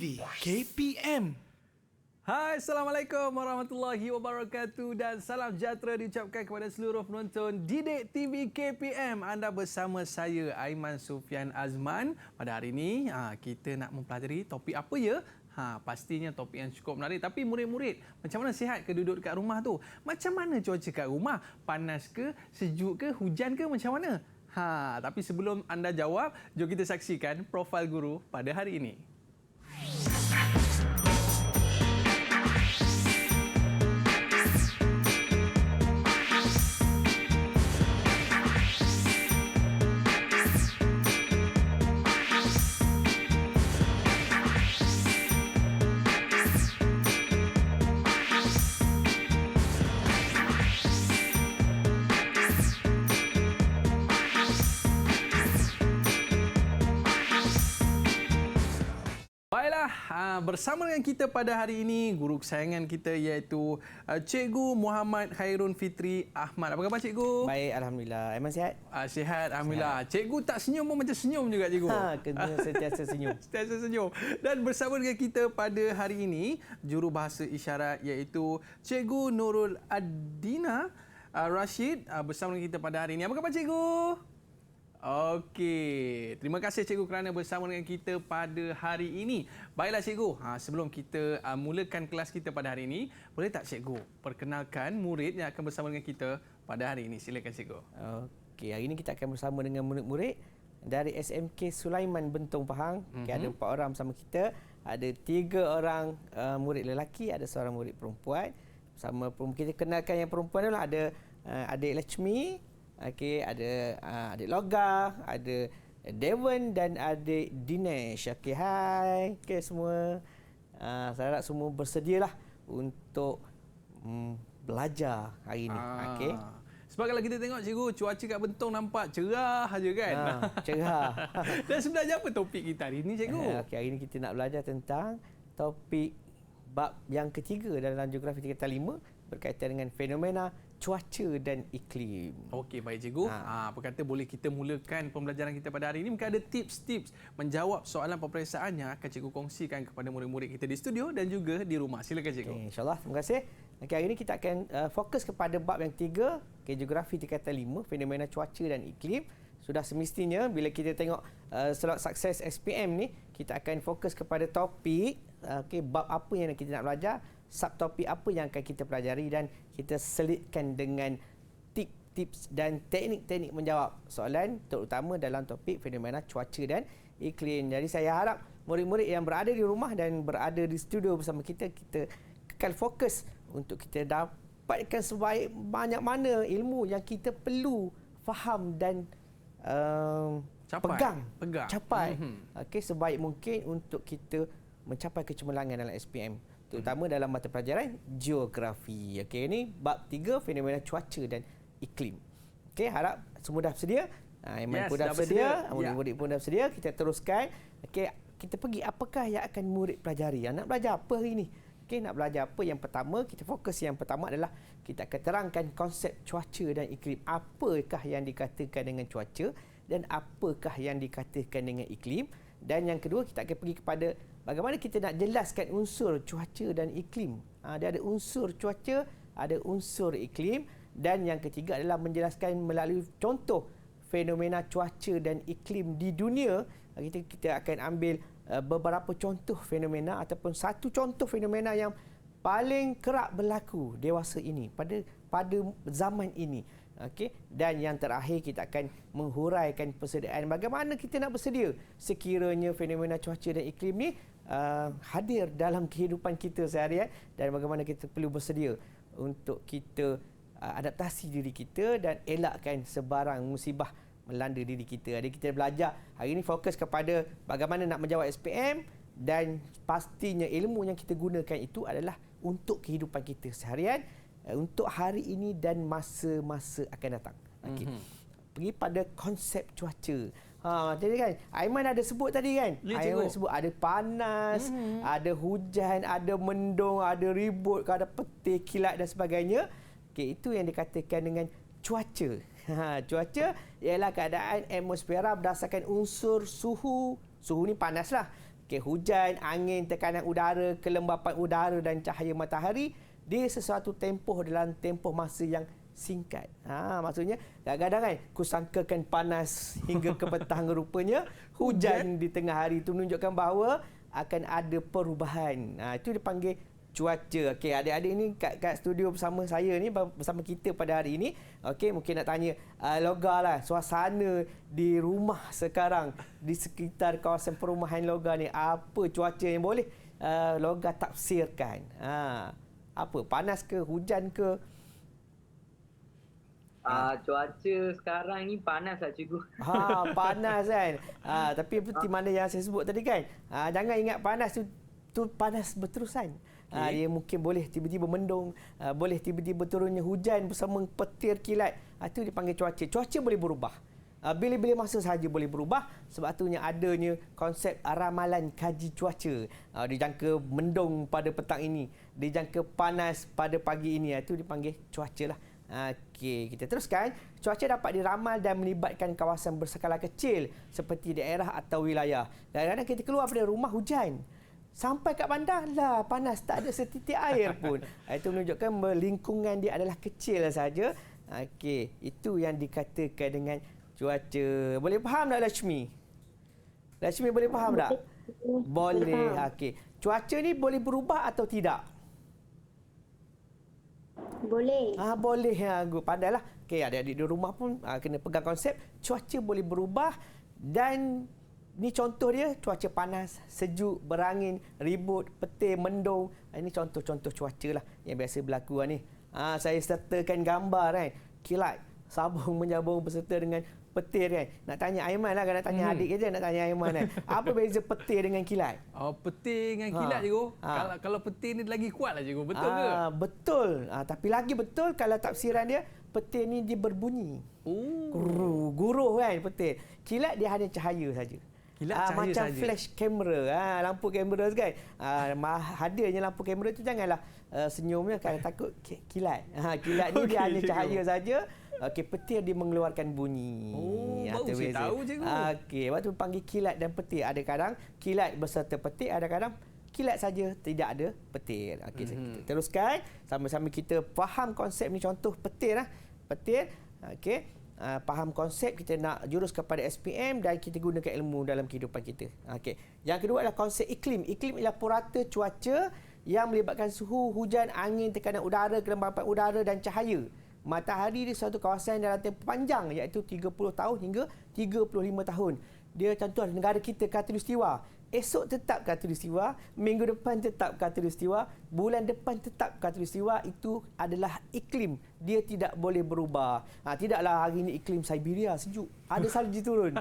di KPM. Hai, Assalamualaikum warahmatullahi wabarakatuh dan salam sejahtera diucapkan kepada seluruh penonton Didik TV KPM. Anda bersama saya, Aiman Sufian Azman. Pada hari ini, kita nak mempelajari topik apa ya? Pastinya topik yang cukup menarik. Tapi murid-murid, macam mana sihat ke duduk dekat rumah tu? Macam mana cuaca kat rumah? Panas ke, sejuk ke, hujan ke, macam mana? Tapi sebelum anda jawab, jom kita saksikan profil guru pada hari ini. Bersama dengan kita pada hari ini, guru kesayangan kita iaitu Cikgu Muhammad Khairun Fitri Ahmad. Apa khabar Cikgu? Baik, Alhamdulillah. Aiman sihat? Sihat, Alhamdulillah. Sihat. Cikgu tak senyum pun macam senyum juga Cikgu. Kena sentiasa senyum. Sentiasa senyum. Dan bersama dengan kita pada hari ini, jurubahasa isyarat iaitu Cikgu Nurul Adina Rashid bersama dengan kita pada hari ini. Apa khabar Cikgu? Okey, terima kasih Cikgu kerana bersama dengan kita pada hari ini. Baiklah Cikgu, sebelum kita mulakan kelas kita pada hari ini, boleh tak Cikgu perkenalkan murid yang akan bersama dengan kita pada hari ini? Silakan Cikgu. Okey, hari ini kita akan bersama dengan murid-murid dari SMK Sulaiman Bentong Pahang. Ada 4 orang bersama kita. Ada 3 orang murid lelaki, ada seorang murid perempuan. Bersama kita kenalkan yang perempuan adalah ada adik Lachmi. Okey, ada adik Loga, ada Devon dan adik Dinesh. Okey, hai. Okey semua. Saya harap semua bersedialah untuk belajar hari ini. Okey. Sebab kalau kita tengok Cikgu, cuaca kat Bentong nampak cerah aja kan? Cerah. Dan sebenarnya apa topik kita hari ini Cikgu? Okey, hari ini kita nak belajar tentang topik bab yang ketiga dalam geografi tingkatan 5 berkaitan dengan fenomena cuaca dan iklim. Okey, baik Cikgu. Apa kata boleh kita mulakan pembelajaran kita pada hari ini? Mungkin ada tips-tips menjawab soalan peperiksaan yang akan Cikgu kongsikan kepada murid-murid kita di studio dan juga di rumah. Silakan Cikgu. Okay, InsyaAllah, terima kasih. Okay, hari ini kita akan fokus kepada bab yang 3, geografi tingkatan 5, fenomena cuaca dan iklim. Sudah semestinya bila kita tengok slot sukses SPM ni, kita akan fokus kepada topik, bab apa yang kita nak belajar, subtopik apa yang akan kita pelajari dan kita selitkan dengan tips dan teknik-teknik menjawab soalan terutama dalam topik fenomena cuaca dan iklim. Jadi saya harap murid-murid yang berada di rumah dan berada di studio bersama kita kekal fokus untuk kita dapatkan sebaik banyak mana ilmu yang kita perlu faham dan capai. Okey, sebaik mungkin untuk kita mencapai kecemerlangan dalam SPM. Terutama dalam mata pelajaran geografi. Okey, ini bab 3 fenomena cuaca dan iklim. Okey, harap semua dah bersedia. Aiman pun dah bersedia, murid-murid pun dah bersedia. Kita teruskan. Okey, kita pergi apakah yang akan murid pelajari? Nak belajar apa hari ini? Okey, nak belajar apa? Yang pertama, kita fokus yang pertama adalah kita akan terangkan konsep cuaca dan iklim. Apakah yang dikatakan dengan cuaca dan apakah yang dikatakan dengan iklim? Dan yang kedua, kita akan pergi kepada bagaimana kita nak jelaskan unsur cuaca dan iklim. Dia ada unsur cuaca, ada unsur iklim. Dan yang ketiga adalah menjelaskan melalui contoh fenomena cuaca dan iklim di dunia. Kita akan ambil beberapa contoh fenomena ataupun satu contoh fenomena yang paling kerap berlaku dewasa ini pada zaman ini. Okey, dan yang terakhir kita akan menghuraikan persediaan bagaimana kita nak bersedia sekiranya fenomena cuaca dan iklim ni hadir dalam kehidupan kita seharian dan bagaimana kita perlu bersedia untuk kita adaptasi diri kita dan elakkan sebarang musibah melanda diri kita. Jadi kita belajar hari ini fokus kepada bagaimana nak menjawab SPM dan pastinya ilmu yang kita gunakan itu adalah untuk kehidupan kita seharian, untuk hari ini dan masa-masa akan datang. Okey. Pergi pada konsep cuaca. Jadi kan Aiman ada sebut tadi kan? Aiman sebut ada panas, ada hujan, ada mendung, ada ribut, ada petir, kilat dan sebagainya. Okey, itu yang dikatakan dengan cuaca. Cuaca ialah keadaan atmosfera berdasarkan unsur suhu. Suhu ni panaslah. Okey, hujan, angin, tekanan udara, kelembapan udara dan cahaya matahari, dia sesuatu tempoh dalam tempoh masa yang singkat. Maksudnya kadang-kadang kan kusangkakan panas hingga ke petang, rupanya hujan di tengah hari itu menunjukkan bahawa akan ada perubahan. Itu dipanggil cuaca. Okey, adik-adik ni kat studio bersama saya ni, bersama kita pada hari ini. Okey, mungkin nak tanya Loga lah, suasana di rumah sekarang di sekitar kawasan perumahan Loga ni, apa cuaca yang boleh Loga tafsirkan? Apa, panas ke, hujan ke? Cuaca sekarang ni panas lah cikgu. Panas kan. Tapi seperti mana yang saya sebut tadi kan, jangan ingat panas tu panas berterusan. Dia mungkin boleh tiba-tiba mendung, boleh tiba-tiba turunnya hujan bersama petir kilat. Itu dipanggil cuaca. Cuaca boleh berubah. Bila-bila masa sahaja boleh berubah. Sebab itunya adanya konsep ramalan kaji cuaca. Dijangka mendung pada petang ini, dijangka panas pada pagi ini. Itu dipanggil cuaca lah. Okey, kita teruskan. Cuaca dapat diramal dan melibatkan kawasan berskala kecil seperti daerah atau wilayah. Kadang-kadang kita keluar dari rumah hujan, sampai kat bandar lah panas, tak ada setitik air pun. Itu menunjukkan lingkungan dia adalah kecil saja. Okey, itu yang dikatakan dengan cuaca. Boleh faham tak Lashmi? Lashmi boleh faham tak? Boleh. Okey. Cuaca ni boleh berubah atau tidak? Boleh. Boleh. Pandailah. Okey, adik-adik di rumah pun kena pegang konsep cuaca boleh berubah. Dan ni contoh dia, cuaca panas, sejuk, berangin, ribut, petir, mendung. Ini contoh-contoh cuaca lah yang biasa berlaku ni. Saya sertakan gambar kan, kilat, sabung menyambung beserta dengan petir kan. Nak tanya Aiman lah, kan nak tanya adik je, nak tanya Aiman kan. Apa beza petir dengan kilat? Petir dengan kilat cikgu. Kalau petir ni lagi kuat lah cikgu, betul ke? Betul. Tapi lagi betul kalau tafsiran dia, petir ni dia berbunyi. Guruh kan petir. Kilat dia hanya cahaya saja. Macam sahaja. Flash kamera, lampu kamera kan. Hadirnya lampu kamera tu janganlah senyumnya kan, takut kilat. Kilat ni dia hanya cahaya saja. Okey, petir dia mengeluarkan bunyi. Baru saya tahu cikgu. Okey, waktu panggil kilat dan petir, ada kadang kilat beserta petir, ada kadang kilat saja tidak ada petir. Okey, kita teruskan sama-sama kita faham konsep ni. Contoh petir petir. Okey. Faham konsep, kita nak jurus kepada SPM dan kita gunakan ilmu dalam kehidupan kita. Okey. Yang kedua adalah konsep iklim. Iklim ialah purata cuaca yang melibatkan suhu, hujan, angin, tekanan udara, kelembapan udara dan cahaya matahari di suatu kawasan dalam tempoh panjang, iaitu 30 tahun hingga 35 tahun. Dia contoh negara kita khatulistiwa. Esok tetap khatulistiwa, minggu depan tetap khatulistiwa, bulan depan tetap khatulistiwa. Itu adalah iklim. Dia tidak boleh berubah. Tidaklah hari ini iklim Siberia sejuk, ada salji turun.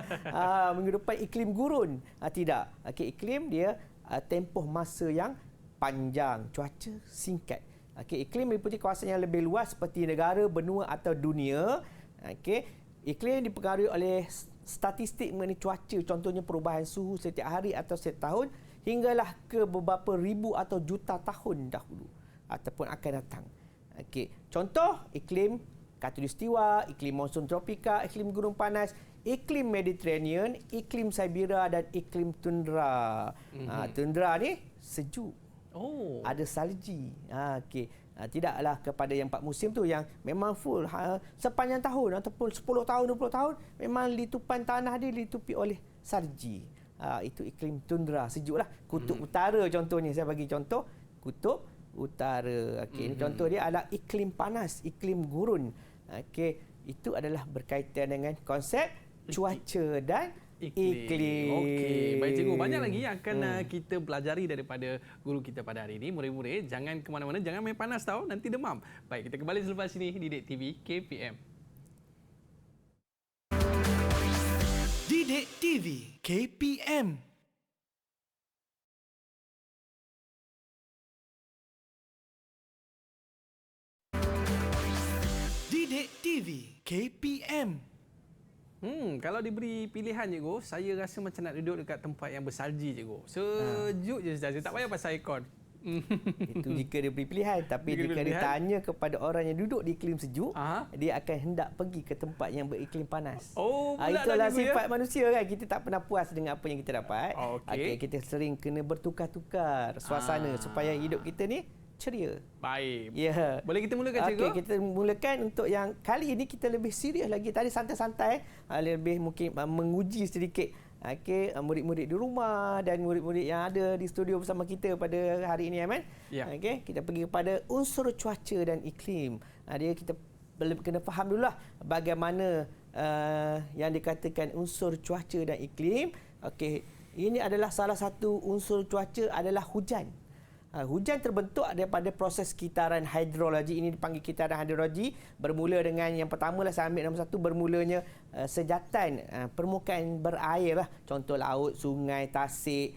Minggu depan iklim gurun. Tidak. Okey, iklim dia tempoh masa yang panjang, cuaca singkat. Okey, iklim meliputi kawasan yang lebih luas seperti negara, benua atau dunia. Okey, iklim dipengaruhi oleh statistik mengenai cuaca, contohnya perubahan suhu setiap hari atau setiap tahun hinggalah ke beberapa ribu atau juta tahun dahulu ataupun akan datang. Okey, contoh iklim khatulistiwa, iklim monsun tropika, iklim gunung panas, iklim Mediterranean, iklim Siberia dan iklim tundra. Tundra ni sejuk. Ada salji. Okey. Tidaklah kepada yang 4 musim tu yang memang full sepanjang tahun ataupun 10 tahun 20 tahun memang litupan tanah dia ditutupi oleh salji. Itu iklim tundra, sejuklah. Kutub utara contohnya, saya bagi contoh kutub utara. Okey, ini contoh dia adalah iklim panas, iklim gurun. Okey, itu adalah berkaitan dengan konsep cuaca dan iklim. Okey, baik cikgu. Banyak lagi yang akan kita pelajari daripada guru kita pada hari ini. Murid-murid, jangan ke mana-mana, jangan main panas tahu, nanti demam. Baik, kita kembali selepas ini di Didik TV KPM. Didik TV KPM. Didik TV KPM. Kalau diberi pilihan cikgu, saya rasa macam nak duduk dekat tempat yang bersalji cikgu. Sejuk je saja, tak payah pasal aircon. Itu jika dia beri pilihan. Tapi Jika jika diberi pilihan? ditanya kepada orang yang duduk di iklim sejuk, Aha. dia akan hendak pergi ke tempat yang beriklim panas. Oh, pula Itulah dah cikgu, sifat manusia kan. Kita tak pernah puas dengan apa yang kita dapat. Okey. Kita sering kena bertukar-tukar suasana supaya hidup kita ni ceria. Baik. Ya. Boleh kita mulakan cikgu? Okey, kita mulakan untuk yang kali ini kita lebih serius lagi. Tadi santai-santai, lebih mungkin menguji sedikit murid-murid di rumah dan murid-murid yang ada di studio bersama kita pada hari ini, Aiman. Ya. Okey, kita pergi kepada unsur cuaca dan iklim. Kita kena faham dululah bagaimana yang dikatakan unsur cuaca dan iklim. Okey, ini adalah salah satu unsur cuaca adalah hujan. Hujan terbentuk daripada proses kitaran hidrologi. Ini dipanggil kitaran hidrologi. Bermula dengan yang pertama lah, saya ambil nombor satu, bermulanya sejatan permukaan berair lah. Contoh laut, sungai, tasik,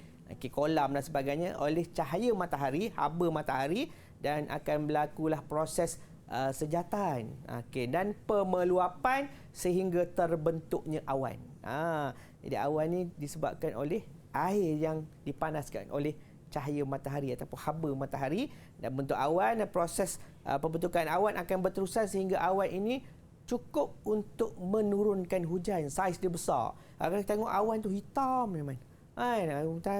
kolam dan sebagainya oleh cahaya matahari, haba matahari, dan akan berlakulah proses sejatan. Dan pemeluapan sehingga terbentuknya awan. Jadi awan ni disebabkan oleh air yang dipanaskan oleh cahaya matahari ataupun haba matahari, dan bentuk awan dan proses pembentukan awan akan berterusan sehingga awan ini cukup untuk menurunkan hujan. Saiz dia besar. Kalau kita tengok awan tu hitam memang.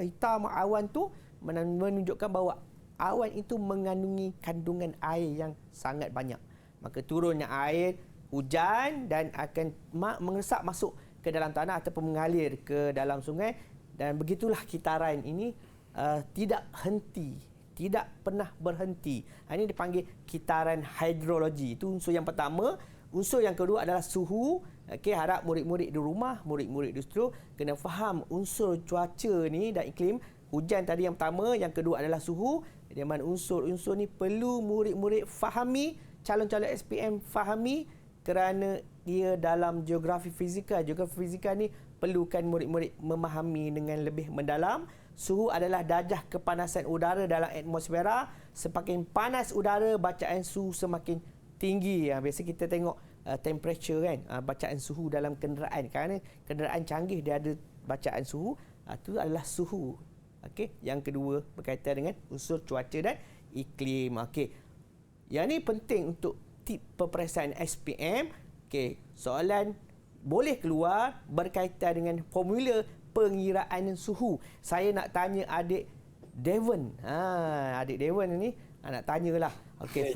Hitam awan tu menunjukkan bahawa awan itu mengandungi kandungan air yang sangat banyak. Maka turunnya air, hujan, dan akan mengesap masuk ke dalam tanah ataupun mengalir ke dalam sungai, dan begitulah kitaran ini tidak henti, tidak pernah berhenti. Ini dipanggil kitaran hidrologi. Itu unsur yang pertama. Unsur yang kedua adalah suhu. Harap murid-murid di rumah, murid-murid di studio kena faham unsur cuaca ni dan iklim. Hujan tadi yang pertama, yang kedua adalah suhu. Di mana unsur-unsur ni perlu murid-murid fahami, calon-calon SPM fahami, kerana dia dalam geografi fizikal. Geografi fizikal ni perlukan murid-murid memahami dengan lebih mendalam. Suhu adalah darjah kepanasan udara dalam atmosfera. Semakin panas udara, bacaan suhu semakin tinggi. Biasa kita tengok temperature kan, bacaan suhu dalam kenderaan. Kerana kenderaan canggih dia ada bacaan suhu. Itu adalah suhu. Yang kedua berkaitan dengan unsur cuaca dan iklim. Yang ni penting untuk tip peperiksaan SPM. Soalan boleh keluar berkaitan dengan formula pengiraan suhu. Saya nak tanya adik Devon. Adik Devon ni nak tanyalah.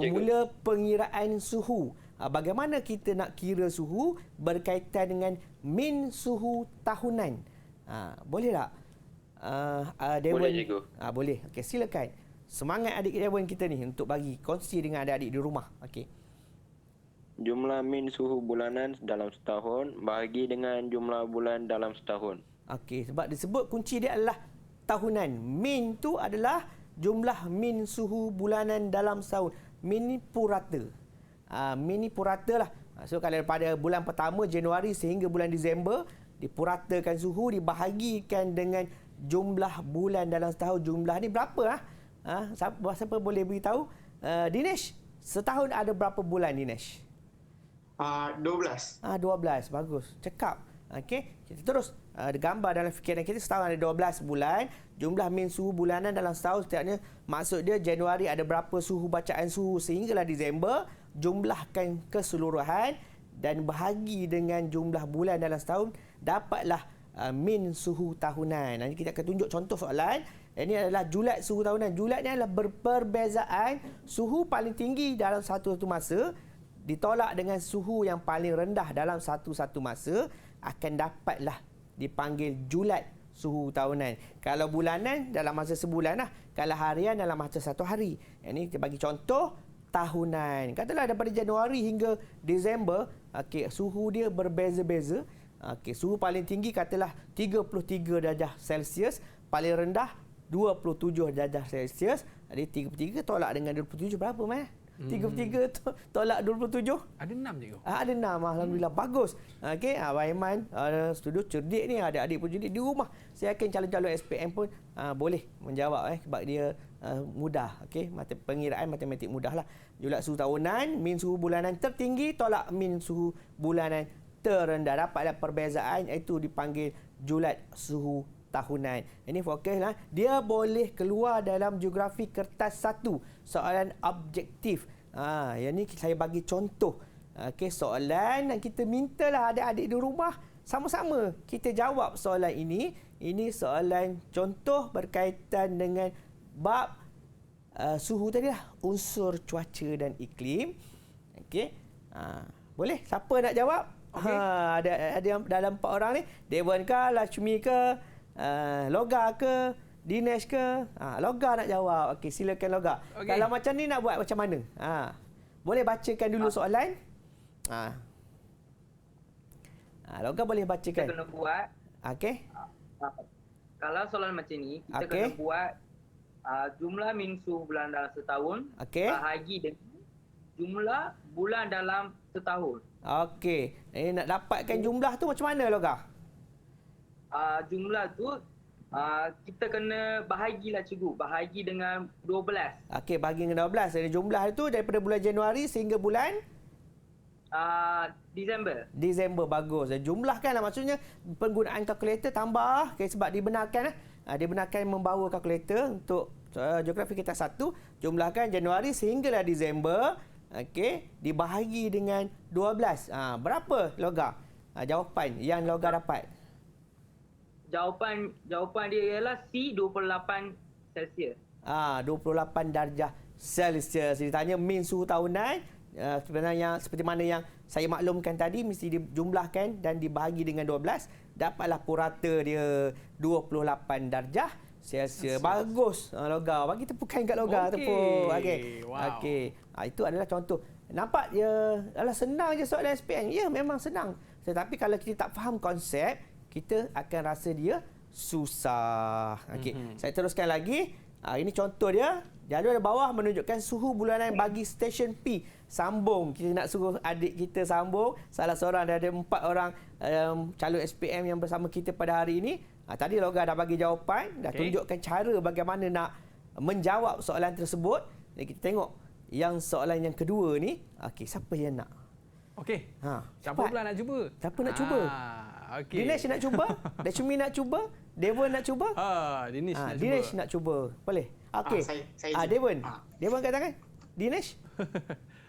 Formula pengiraan suhu. Bagaimana kita nak kira suhu berkaitan dengan min suhu tahunan? Boleh tak? Devon. Boleh, cikgu. Boleh. Silakan. Semangat adik Devon kita ni untuk bagi kongsi dengan adik-adik di rumah. Jumlah min suhu bulanan dalam setahun bahagi dengan jumlah bulan dalam setahun. Sebab disebut kunci dia adalah tahunan. Min tu adalah jumlah min suhu bulanan dalam setahun. Min ni purata. Min ni purata lah. So kalau daripada bulan pertama Januari sehingga bulan Disember, dipuratakan suhu, dibahagikan dengan jumlah bulan dalam setahun. Jumlah ni berapa? Siapa boleh beritahu? Dinesh, setahun ada berapa bulan, Dinesh? 12. 12. Bagus. Cekap. Kita terus gambar dalam fikiran kita, setahun ada 12 bulan. Jumlah min suhu bulanan dalam setahun setiapnya, maksud dia Januari ada berapa suhu bacaan suhu sehinggalah Disember, jumlahkan keseluruhan dan bahagi dengan jumlah bulan dalam setahun, dapatlah min suhu tahunan. Nanti kita akan tunjuk contoh soalan. Ini adalah julat suhu tahunan. Julat ni adalah perbezaan suhu paling tinggi dalam satu masa ditolak dengan suhu yang paling rendah dalam satu masa, akan dapatlah dipanggil julat suhu tahunan. Kalau bulanan dalam masa sebulan lah. Kalau harian dalam masa satu hari. Ini kita bagi contoh tahunan. Katalah daripada Januari hingga Disember, suhu dia berbeza-beza. Suhu paling tinggi katalah 33 darjah Celsius, paling rendah 27 darjah Celsius. Jadi 33 tolak dengan 27 berapa, Mas? 33 tolak 27. Ada 6 cikgu. Ada 6. Alhamdulillah. Bagus. Abang Aiman, studio cerdik ni. Adik-adik pun cerdik di rumah. Saya yakin calon-calon SPM pun boleh menjawab sebab dia mudah. Pengiraan matematik mudah lah. Julat suhu tahunan, min suhu bulanan tertinggi tolak min suhu bulanan terendah. Dapatlah perbezaan, itu dipanggil julat suhu tahunan. Ini fokuslah. Dia boleh keluar dalam geografi kertas 1. Soalan objektif. Yang ni saya bagi contoh. Okey, soalan yang kita mintalah adik-adik di rumah sama-sama kita jawab soalan ini. Ini soalan contoh berkaitan dengan bab suhu tadi lah, unsur cuaca dan iklim. Okey. Boleh? Siapa nak jawab? Okay. Ada yang dalam 4 orang ni, Devon ke, Lashmi ke, Loga ke, Dinesh ke? Loga nak jawab. Okey, silakan Loga. Okay. Kalau macam ni nak buat macam mana? Boleh bacakan dulu soalan? Loga boleh Kita bacakan. kena buat, Okey. kalau soalan macam ni, kita Okey. kena buat jumlah minggu bulan dalam setahun Okey. bahagi dengan jumlah bulan dalam setahun. Okey. Nak dapatkan jumlah tu macam mana, Loga? Jumlah tu kita kena bahagilah cikgu, bahagi dengan 12. Okey, bagi dengan 12. Jadi jumlah itu daripada bulan Januari sehingga bulan Disember. Bagus. Jumlahkanlah, maksudnya penggunaan kalkulator tambah. Okay, sebab dibenarkan dibenarkan membawa kalkulator untuk geografi kita 1. Jumlahkan Januari sehinggalah Disember. Okey, dibahagi dengan 12. Berapa, Loga? Jawapan yang Loga dapat. Jawapan dia ialah C 28 Celsius. 28 darjah Celsius. Ditanya min suhu tahunan. Sebenarnya seperti mana yang saya maklumkan tadi, mesti dijumlahkan dan dibahagi dengan 12, dapatlah purata dia 28 darjah Celsius. Bagus, Loga. Bagi tepukan kat Loga. Okey. Tepuk. Wow. Okey. Itu adalah contoh. Nampak dia senang je soalan SPM. Ya, memang senang. Tetapi kalau kita tak faham konsep, kita akan rasa dia susah. Okey. Saya teruskan lagi. Ini contoh dia. Jadual bawah menunjukkan suhu bulanan bagi stesen P. Sambung. Kita nak suruh adik kita sambung. Salah seorang, ada 4 orang calon SPM yang bersama kita pada hari ini. Tadi Loga dah bagi jawapan. Dah tunjukkan cara bagaimana nak menjawab soalan tersebut. Jadi kita tengok yang soalan yang kedua ni. Okey, siapa yang nak? Okey. Siapa cepat. pula nak cuba? Siapa nak cuba? Okey. Dinesh nak cuba? Dashmi nak cuba? Devon nak cuba? Dinesh nak cuba. Dinesh nak cuba. Boleh? Okey. Saya Devon. Devon kat tangan. Dinesh?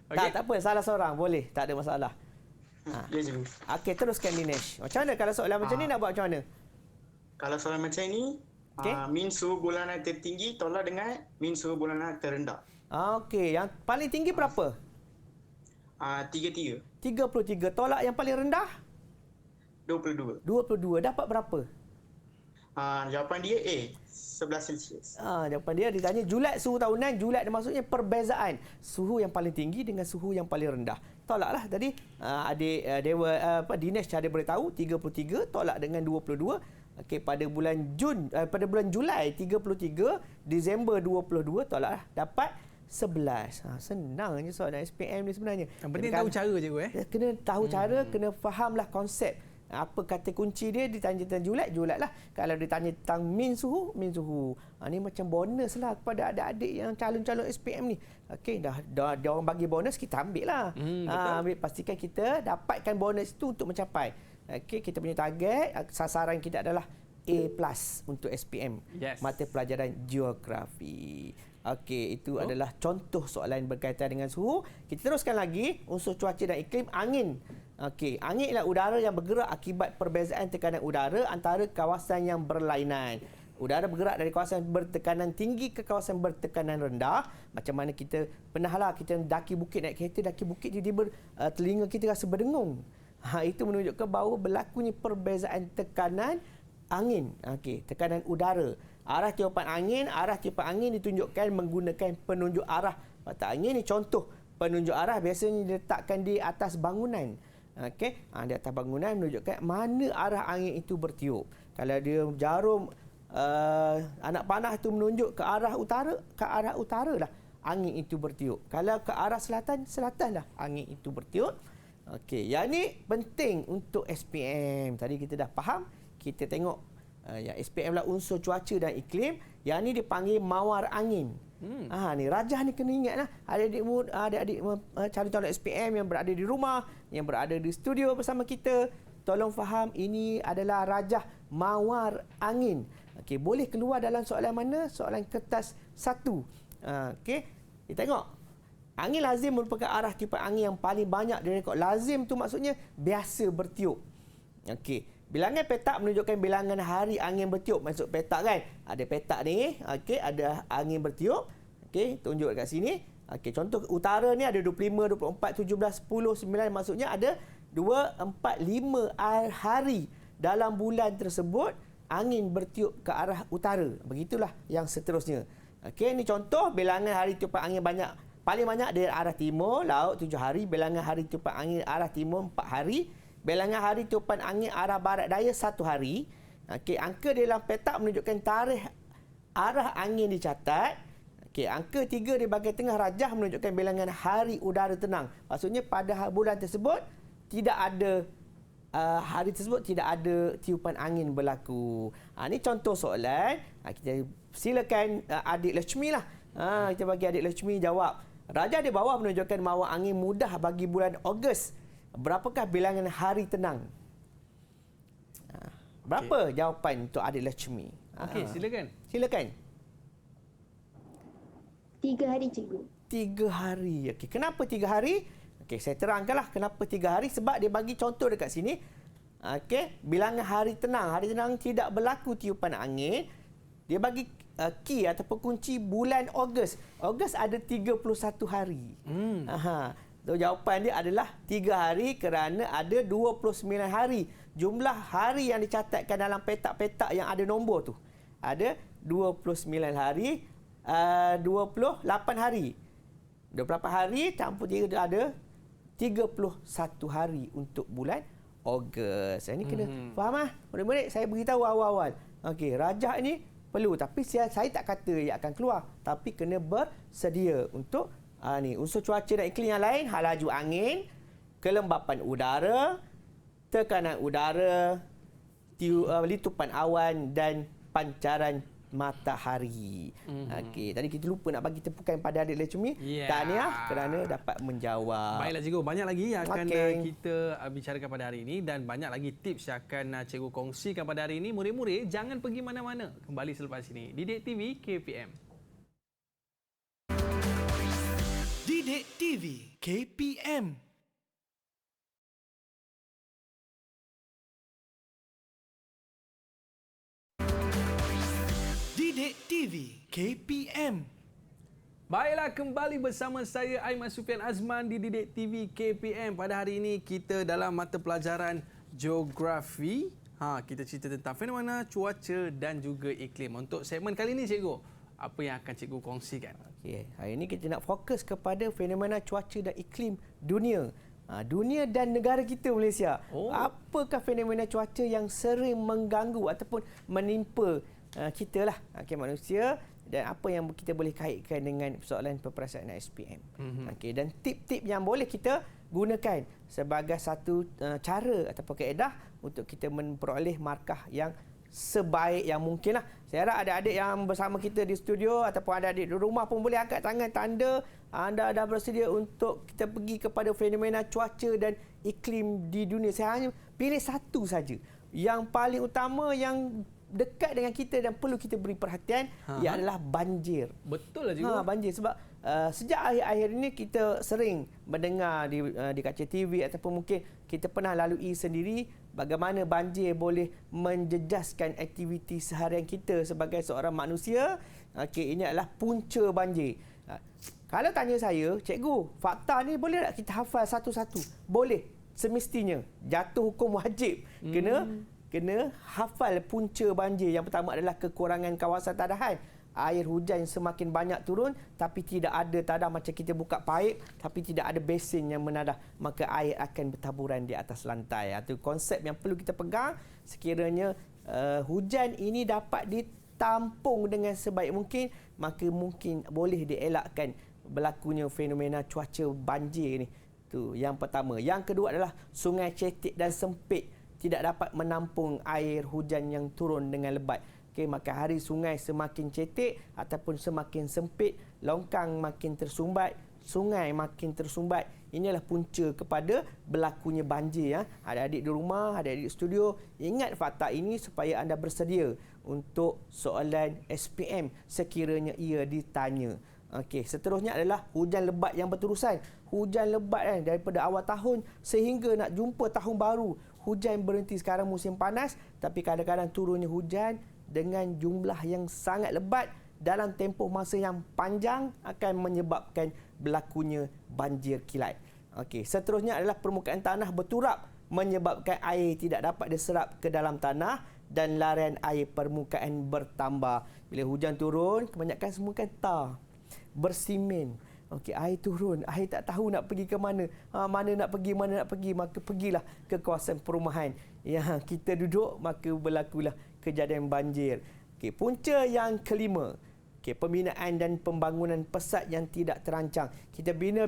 Okey. Tak apa. Salah seorang. Boleh. Tak ada masalah. Ya, cikgu. Okey, teruskan Dinesh. Macam mana kalau soalan macam ni nak buat macam mana? Kalau soalan macam ni, Okey. min suhu bulanan tertinggi tolak dengan min suhu bulanan terendah. Okey, yang paling tinggi berapa? 33, 33. Tolak yang paling rendah? 22. 22. Dapat berapa? Jawapan dia A, 11 Celsius. Jawapan dia ditanya julat suhu tahunan. Julat dia maksudnya perbezaan suhu yang paling tinggi dengan suhu yang paling rendah. Tolaklah tadi adik Dinesh ada beritahu 33 tolak dengan 22. Okey, pada bulan Julai 33, Disember 22 tolaklah dapat 11. Senang je soalan SPM ni sebenarnya. Yang penting tahu cara je Kena tahu cara, kena fahamlah konsep. Apa kata kunci dia, ditanya tentang julat lah. Kalau ditanya tentang min suhu. Ni macam bonus lah kepada adik-adik yang calon-calon SPM ni. Okey, dah orang bagi bonus, kita ambil lah. Ambil, pastikan kita dapatkan bonus itu untuk mencapai. Okey, kita punya target, sasaran kita adalah A+ untuk SPM. Yes. Mata pelajaran geografi. Okey, itu adalah contoh soalan berkaitan dengan suhu. Kita teruskan lagi, unsur cuaca dan iklim, angin. Okey, angin ialah udara yang bergerak akibat perbezaan tekanan udara antara kawasan yang berlainan. Udara bergerak dari kawasan bertekanan tinggi ke kawasan bertekanan rendah. Macam mana kita pernahlah kita daki bukit, naik kereta daki bukit, tiba-tiba telinga kita rasa berdengung. Itu menunjukkan bahawa berlakunya perbezaan tekanan angin. Okey, tekanan udara. Arah tiupan angin ditunjukkan menggunakan penunjuk arah mata angin. Ini contoh penunjuk arah biasanya diletakkan di atas bangunan. Okey, di atas bangunan menunjukkan mana arah angin itu bertiup. Kalau dia jarum anak panah itu menunjuk ke arah utara lah angin itu bertiup. Kalau ke arah selatan lah angin itu bertiup. Okey, yang ni penting untuk SPM. Tadi kita dah faham. Kita tengok yang SPM lah unsur cuaca dan iklim. Yang ni dipanggil mawar angin. Ni rajah ni kena ingat lah. Adik-adik calon-calon SPM yang berada di rumah, yang berada di studio bersama kita, tolong faham ini adalah rajah mawar angin. Okey, boleh keluar dalam soalan mana? Soalan kertas 1. Okey, kita tengok. Angin lazim merupakan arah tiupan angin yang paling banyak direkod. Lazim tu maksudnya biasa bertiup. Okey, bilangan petak menunjukkan bilangan hari angin bertiup. Maksud petak kan? Ada petak ni, okey, ada angin bertiup. Okey, tunjuk dekat sini. Okey, contoh utara ni ada 25, 24, 17, 10, 9. Maksudnya ada 2, 4, 5 hari dalam bulan tersebut angin bertiup ke arah utara. Begitulah yang seterusnya. Okey, ni contoh bilangan hari tiupan angin banyak. Paling banyak dari arah timur laut 7 hari, bilangan hari tiupan angin arah timur 4 hari, bilangan hari tiupan angin arah barat daya 1 hari. Okey, angka di dalam petak menunjukkan tarikh arah angin dicatat. Okey, angka 3 di bahagian tengah rajah menunjukkan bilangan hari udara tenang. Maksudnya pada bulan tersebut tidak ada hari tersebut tidak ada tiupan angin berlaku. Ini contoh soalan. Kita silakan adik Lechmi lah. Kita bagi adik Lechmi jawab. Rajah di bawah menunjukkan mawar angin mudah bagi bulan Ogos. Berapakah bilangan hari tenang? Berapa jawapan untuk adik Lechmi? Okey, silakan. Silakan. 3 hari cikgu. 3 hari. Okey, kenapa 3 hari? Okey, saya terangkanlah kenapa 3 hari. Sebab dia bagi contoh dekat sini. Okey, bilangan hari tenang. Hari tenang tidak berlaku tiupan angin. Dia bagi key ataupun kunci bulan Ogos. Ogos ada 31 hari. So, jawapan dia adalah 3 hari kerana ada 29 hari. Jumlah hari yang dicatatkan dalam petak-petak yang ada nombor tu. Ada 29 hari, 28 hari. 28 hari campur 3 ada 31 hari untuk bulan Ogos. Ini kena faham murid-murid, saya beritahu awal-awal. Okey, rajah ini perlu, tapi saya tak kata ia akan keluar, tapi kena bersedia untuk ni unsur cuaca dan iklim yang lain, hal laju angin, kelembapan udara, tekanan udara, litupan awan dan pancaran matahari. Okey, tadi kita lupa nak bagi tepukan pada adik Lechmi. Tahniah kerana dapat menjawab. Baiklah cikgu, banyak lagi yang akan kita bicarakan pada hari ini dan banyak lagi tips yang akan cikgu kongsikan pada hari ini. Murid-murid jangan pergi mana-mana. Kembali selepas ini. Didik TV KPM. Didik TV KPM. Didik TV KPM. Baiklah, kembali bersama saya Aiman Sufian Azman di Didik TV KPM. Pada hari ini kita dalam mata pelajaran geografi. Kita cerita tentang fenomena cuaca dan juga iklim. Untuk segmen kali ini cikgu, apa yang akan cikgu kongsikan? Okey, hari ini kita nak fokus kepada fenomena cuaca dan iklim dunia. Dunia dan negara kita Malaysia. Apakah fenomena cuaca yang sering mengganggu ataupun menimpa kita lah, manusia, dan apa yang kita boleh kaitkan dengan persoalan peperasaan SPM. Dan tip-tip yang boleh kita gunakan sebagai satu cara ataupun kaedah untuk kita memperoleh markah yang sebaik yang mungkin lah. Saya harap adik-adik yang bersama kita di studio ataupun adik-adik di rumah pun boleh angkat tangan tanda anda dah bersedia untuk kita pergi kepada fenomena cuaca dan iklim di dunia. Saya hanya pilih satu saja yang paling utama, yang dekat dengan kita dan perlu kita beri perhatian, ia adalah banjir. Betul lah cikgu. Banjir sebab sejak akhir-akhir ini kita sering mendengar di kaca TV ataupun mungkin kita pernah lalui sendiri bagaimana banjir boleh menjejaskan aktiviti seharian kita sebagai seorang manusia. Ini adalah punca banjir. Kalau tanya saya, cikgu, fakta ni boleh tak kita hafal satu-satu? Boleh, semestinya. Jatuh hukum wajib. Kena hafal punca banjir. Yang pertama adalah kekurangan kawasan tadahan. Air hujan semakin banyak turun tapi tidak ada tadah, macam kita buka paip tapi tidak ada besin yang menadah, maka air akan bertaburan di atas lantai. Itu konsep yang perlu kita pegang. Sekiranya hujan ini dapat ditampung dengan sebaik mungkin, maka mungkin boleh dielakkan berlakunya fenomena cuaca banjir ni. Itu yang pertama. Yang kedua adalah sungai cetek dan sempit, tidak dapat menampung air hujan yang turun dengan lebat. Maka hari sungai semakin cetek ataupun semakin sempit, longkang makin tersumbat, sungai makin tersumbat. Inilah punca kepada berlakunya banjir. Adik-adik di rumah, adik-adik di studio, ingat fakta ini supaya anda bersedia untuk soalan SPM sekiranya ia ditanya. Okey, seterusnya adalah hujan lebat yang berterusan. Hujan lebat daripada awal tahun sehingga nak jumpa tahun baru. Hujan berhenti, sekarang musim panas, tapi kadang-kadang turunnya hujan dengan jumlah yang sangat lebat dalam tempoh masa yang panjang akan menyebabkan berlakunya banjir kilat. Okey, seterusnya adalah permukaan tanah berturap menyebabkan air tidak dapat diserap ke dalam tanah dan larian air permukaan bertambah. Bila hujan turun, kebanyakan semua kan tar, bersimen. Okey, air turun, air tak tahu nak pergi ke mana. Mana nak pergi, maka pergilah ke kawasan perumahan yang kita duduk, maka berlakulah kejadian banjir. Okey, punca yang kelima. Okey, pembinaan dan pembangunan pesat yang tidak terancang. Kita bina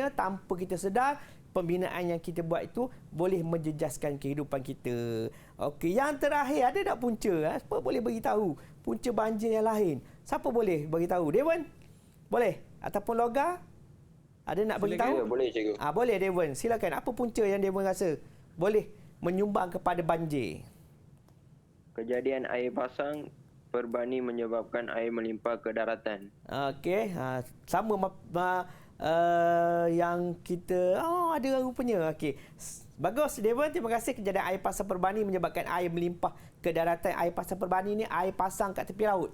tanpa kita sedar, pembinaan yang kita buat itu boleh menjejaskan kehidupan kita. Okey, yang terakhir, ada tak punca? Siapa boleh beritahu punca banjir yang lain? Siapa boleh beritahu? Dewan? Boleh? Ataupun Loga? Ada nak beritahu? Ya, boleh cikgu. Boleh Dewan. Silakan. Apa punca yang Dewan rasa boleh menyumbang kepada banjir? Kejadian air pasang perbani menyebabkan air melimpah ke daratan. Okey, sama yang kita ada rupanya. Okey. Bagus Dewan, terima kasih. Kejadian air pasang perbani menyebabkan air melimpah ke daratan. Air pasang perbani ni air pasang kat tepi laut.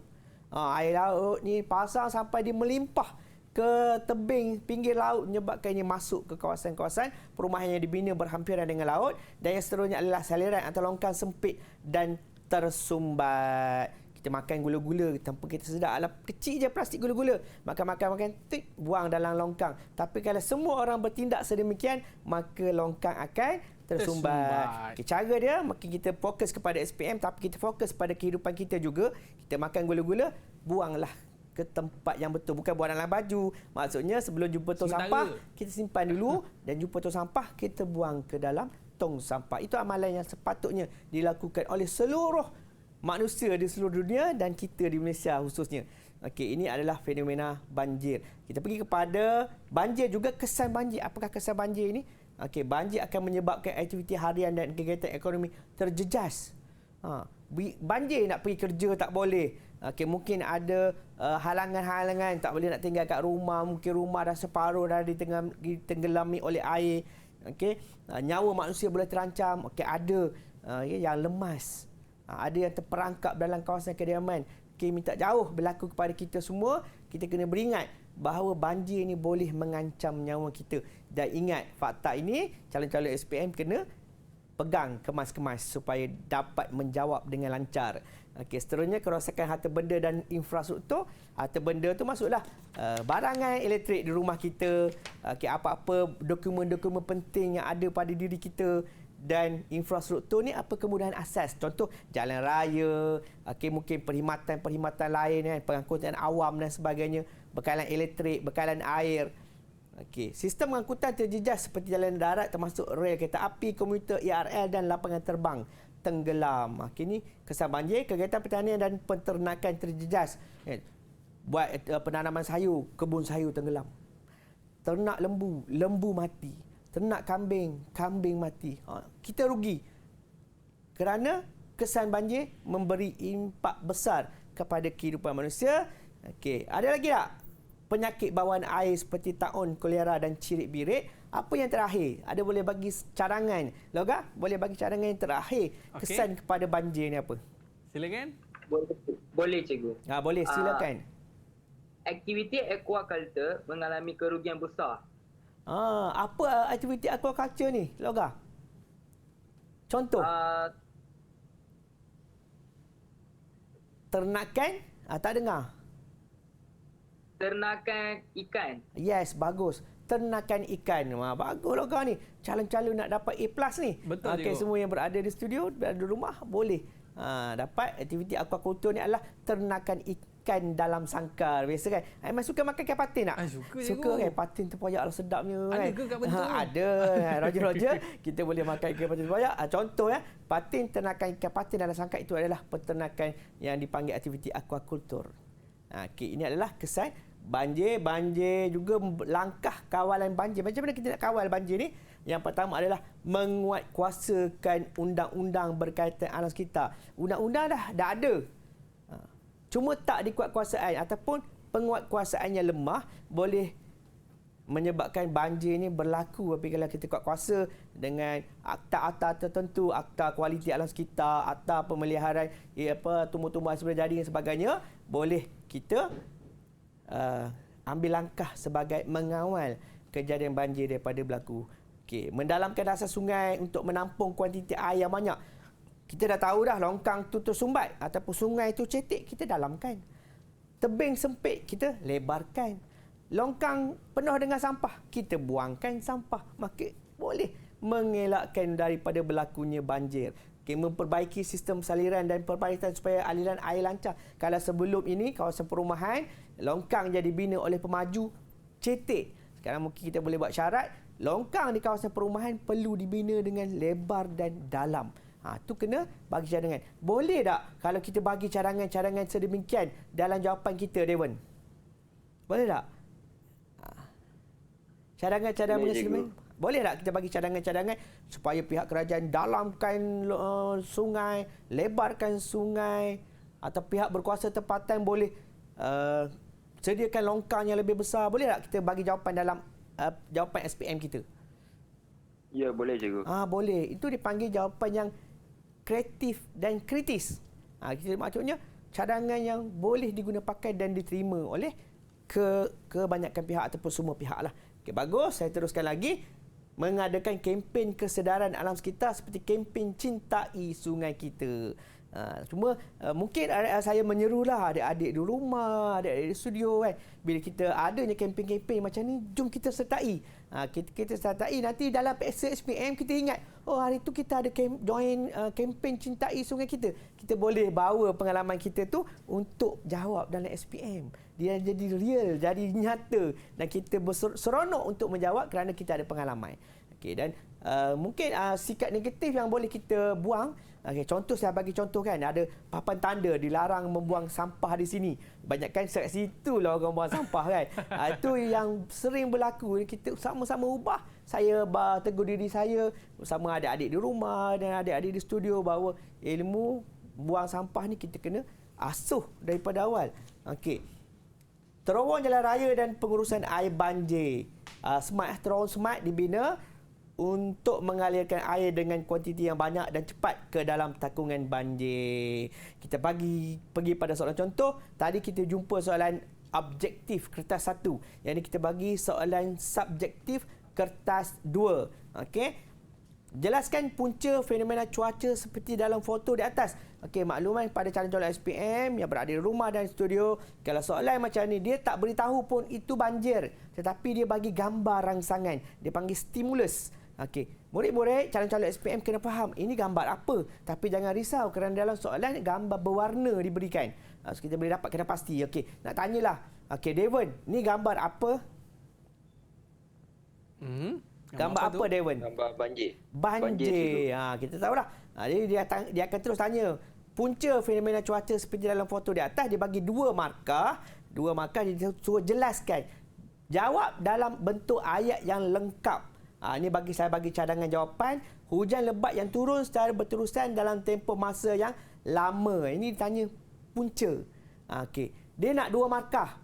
Air laut ni pasang sampai dia melimpah ke tebing pinggir laut, menyebabkannya masuk ke kawasan-kawasan perumahan yang dibina berhampiran dengan laut, dan yang seterusnya adalah saliran atau longkang sempit dan tersumbat. Kita makan gula-gula tanpa kita sedar. Alah, kecil je plastik gula-gula. Makan, tik, buang dalam longkang. Tapi kalau semua orang bertindak sedemikian, maka longkang akan tersumbat. Okay, cara dia, makin kita fokus kepada SPM, tapi kita fokus pada kehidupan kita juga. Kita makan gula-gula, buanglah ke tempat yang betul. Bukan buang dalam baju. Maksudnya sebelum jumpa tong sampah, kita simpan dulu, dan jumpa tong sampah, kita buang ke dalam tong sampah. Itu amalan yang sepatutnya dilakukan oleh seluruh manusia di seluruh dunia dan kita di Malaysia khususnya. Okey, ini adalah fenomena banjir. Kita pergi kepada banjir juga, kesan banjir. Apakah kesan banjir ini? Okey, banjir akan menyebabkan aktiviti harian dan kegiatan ekonomi terjejas. Banjir nak pergi kerja tak boleh. Okey, mungkin ada halangan-halangan, tak boleh nak tinggal kat rumah, mungkin rumah dah separuh dah ditenggelami oleh air. Okey, nyawa manusia boleh terancam. Okey, ada yang lemas. Ada yang terperangkap dalam kawasan kediaman. Okey, minta jauh berlaku kepada kita semua. Kita kena beringat bahawa banjir ini boleh mengancam nyawa kita. Dan ingat, fakta ini calon-calon SPM kena pegang kemas-kemas supaya dapat menjawab dengan lancar. Okey, seterusnya kerosakan harta benda dan infrastruktur. Harta benda tu masuklah barangan elektrik di rumah kita. Okey, apa-apa dokumen-dokumen penting yang ada pada diri kita. Dan infrastruktur ni apa kemudahan asas. Contoh jalan raya, okey, mungkin perkhidmatan lain, pengangkutan awam dan sebagainya, bekalan elektrik, bekalan air. Okey, sistem angkutan terjejas seperti jalan darat termasuk rel kereta api, komuter, ERL dan lapangan terbang tenggelam. Okey, ni kesan banjir. Kegiatan pertanian dan peternakan terjejas. Buat penanaman sayur, kebun sayur tenggelam. Ternak lembu mati. Ternak kambing mati. Kita rugi. Kerana kesan banjir memberi impak besar kepada kehidupan manusia. Okey, ada lagi tak penyakit bawaan air seperti taun, kolera dan cirit-birit? Apa yang terakhir? Ada boleh bagi cadangan? Loga, boleh bagi cadangan yang terakhir. Kesan kepada banjir ni apa? Silakan. Boleh cikgu. Boleh, silakan. Aktiviti aquaculture mengalami kerugian besar. Apa aktiviti aquaculture ni, Loga? Contoh. Ternakan? Tak dengar. Ternakan ikan. Yes, bagus. Ternakan ikan. Bagus Loga ni. Calon-calon nak dapat A+ ni. Betul. Okey, semua yang berada di studio, berada di rumah, boleh dapat aktiviti aquaculture ni adalah ternakan ikan dalam sangkar. Biasa kan? Aiman suka makan ikan patin tak? Suka kan? Patin terpoyak lah sedapnya kan? Ada ke kat bentuk? Ada. Roger, kita boleh makan ikan patin terpoyak. Contoh patin, ternakan ikan patin dalam sangkar itu adalah peternakan yang dipanggil aktiviti aquaculture. Okey, ini adalah kesan banjir juga langkah kawalan banjir. Macam mana kita nak kawal banjir ni? Yang pertama adalah menguatkuasakan undang-undang berkaitan alam sekitar. Undang-undang dah ada. Cuma tak dikuatkuasaan ataupun penguatkuasaannya lemah, boleh menyebabkan banjir ni berlaku apabila kita kuat kuasa dengan akta-akta tertentu, akta kualiti alam sekitar, akta pemeliharaan tumbuh-tumbuhan jadi dan sebagainya, boleh kita ambil langkah sebagai mengawal kejadian banjir daripada berlaku. Okey, mendalamkan dasar sungai untuk menampung kuantiti air yang banyak. Kita dah tahu dah longkang tu tersumbat ataupun sungai tu cetek, kita dalamkan. Tebing sempit, kita lebarkan. Longkang penuh dengan sampah, kita buangkan sampah. Maka boleh mengelakkan daripada berlakunya banjir. Okay, memperbaiki sistem saliran dan perbaikan supaya aliran air lancar. Kalau sebelum ini kawasan perumahan, longkang jadi dibina oleh pemaju, cetek. Sekarang mungkin kita boleh buat syarat, longkang di kawasan perumahan perlu dibina dengan lebar dan dalam. Tu kena bagi cadangan. Boleh tak kalau kita bagi cadangan-cadangan sedemikian dalam jawapan kita, Devon? Boleh tak? Cadangan-cadangan mengesimen. Boleh tak kita bagi cadangan-cadangan supaya pihak kerajaan dalamkan sungai, lebarkan sungai, atau pihak berkuasa tempatan boleh sediakan longkang yang lebih besar. Boleh tak kita bagi jawapan dalam jawapan SPM kita? Ya, boleh cikgu. Boleh. Itu dipanggil jawapan yang kreatif dan kritis. Maksudnya cadangan yang boleh diguna pakai dan diterima oleh kebanyakan pihak ataupun semua pihak lah. Okay, bagus. Saya teruskan lagi. Mengadakan kempen kesedaran alam sekitar seperti kempen Cintai Sungai Kita. Cuma mungkin saya menyerulah adik-adik di rumah, adik-adik di studio kan. Bila kita adanya kempen-kempen macam ni, jom kita sertai. Kita sertai, nanti dalam SPM kita ingat, hari tu kita ada join kempen Cintai Sungai Kita. Kita boleh bawa pengalaman kita tu untuk jawab dalam SPM. Dia jadi real, jadi nyata, dan kita seronok untuk menjawab kerana kita ada pengalaman. Okey, dan mungkin sikap negatif yang boleh kita buang. Okay, contoh saya bagi contoh kan, ada papan tanda dilarang membuang sampah di sini. Banyakkan kat situ lah orang buang sampah kan. Itu yang sering berlaku. Kita sama-sama ubah. Saya tegur diri saya bersama adik-adik di rumah dan adik-adik di studio bahawa ilmu buang sampah ni kita kena asuh daripada awal. Okey. Terowong jalan raya dan pengurusan air banjir. Terowong smart dibina untuk mengalirkan air dengan kuantiti yang banyak dan cepat ke dalam takungan banjir. Kita pergi pada soalan contoh. Tadi kita jumpa soalan objektif kertas 1. Yang ini kita bagi soalan subjektif kertas 2. Okey. Jelaskan punca fenomena cuaca seperti dalam foto di atas. Okey, makluman pada calon-calon SPM yang berada di rumah dan studio, kalau soalan macam ni dia tak beritahu pun itu banjir, tetapi dia bagi gambar rangsangan. Dia panggil stimulus. Okey, murid-murid calon-calon SPM kena faham ini gambar apa, tapi jangan risau kerana dalam soalan gambar berwarna diberikan. So kita boleh dapat kena pasti. Okey, nak tanyalah. Okey, Devon, ni gambar apa? Gambar apa, Devon? Gambar banjir. Banjir. Kita tahulah. Jadi dia akan terus tanya punca fenomena cuaca seperti dalam foto di atas. Dia bagi 2 markah. 2 markah dia suruh jelaskan. Jawab dalam bentuk ayat yang lengkap. Ini saya bagi cadangan jawapan. Hujan lebat yang turun secara berterusan dalam tempoh masa yang lama. Ini ditanya punca. Okey. Dia nak 2 markah.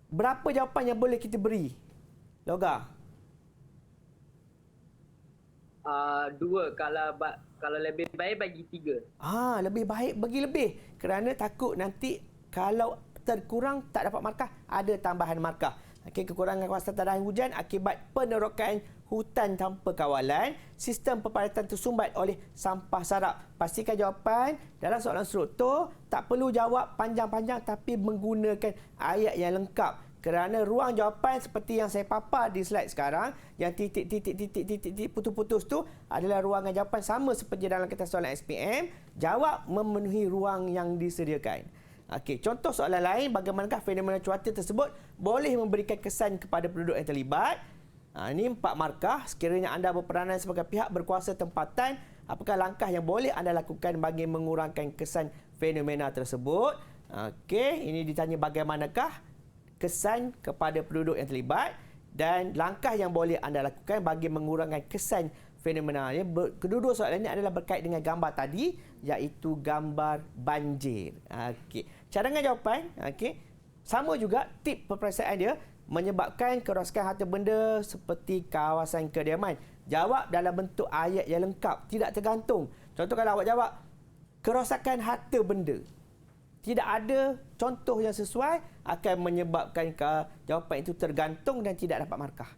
Berapa jawapan yang boleh kita beri? Loga? 2. Kalau lebih baik bagi 3. Lebih baik bagi lebih. Kerana takut nanti kalau terkurang tak dapat markah, ada tambahan markah. Okey, kekurangan kawasan tadahan hujan akibat penerokan hutan tanpa kawalan, sistem pepadatan tersumbat oleh sampah sarap. Pastikan jawapan dalam soalan struktur tak perlu jawab panjang-panjang tapi menggunakan ayat yang lengkap. Kerana ruang jawapan seperti yang saya papar di slide sekarang, yang titik putus-putus tu adalah ruangan jawapan sama seperti dalam kertas soalan SPM. Jawab memenuhi ruang yang disediakan. Okey, contoh soalan lain, bagaimanakah fenomena cuaca tersebut boleh memberikan kesan kepada penduduk yang terlibat? Ini 4 markah. Sekiranya anda berperanan sebagai pihak berkuasa tempatan, apakah langkah yang boleh anda lakukan bagi mengurangkan kesan fenomena tersebut? Okey, ini ditanya bagaimanakah kesan kepada penduduk yang terlibat dan langkah yang boleh anda lakukan bagi mengurangkan kesan fenomena. Kedua-dua soalan ini adalah berkait dengan gambar tadi, iaitu gambar banjir. Okey. Cadangan jawapan, okey. Sama juga tip peperiksaan dia menyebabkan kerosakan harta benda seperti kawasan kediaman. Jawab dalam bentuk ayat yang lengkap, tidak tergantung. Contoh kalau awak jawab kerosakan harta benda, tidak ada contoh yang sesuai, akan menyebabkan jawapan itu tergantung dan tidak dapat markah.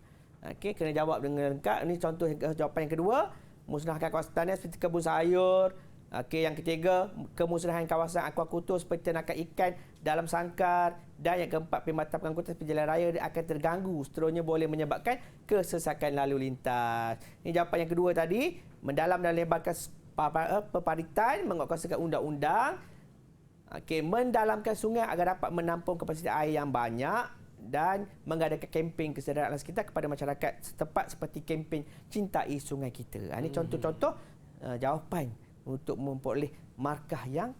Okey, kena jawab dengan lengkap. Ini contoh jawapan yang kedua, musnahkan kawasan tanian seperti kebun sayur. Okey, yang ketiga, kemusnahan kawasan akuakultur seperti ternakan ikan dalam sangkar. Dan yang keempat, perkhidmatan pengangkutan seperti jalan raya akan terganggu. Seterusnya boleh menyebabkan kesesakan lalu lintas. Ini jawapan yang kedua tadi, mendalam dan lebarkan peparitan, menguatkuasakan undang-undang. Okey, mendalamkan sungai agar dapat menampung kapasiti air yang banyak dan mengadakan kempen kesedaran alam sekitar kepada masyarakat setempat seperti kempen Cintai Sungai Kita. Ini contoh-contoh jawapan untuk memperoleh markah yang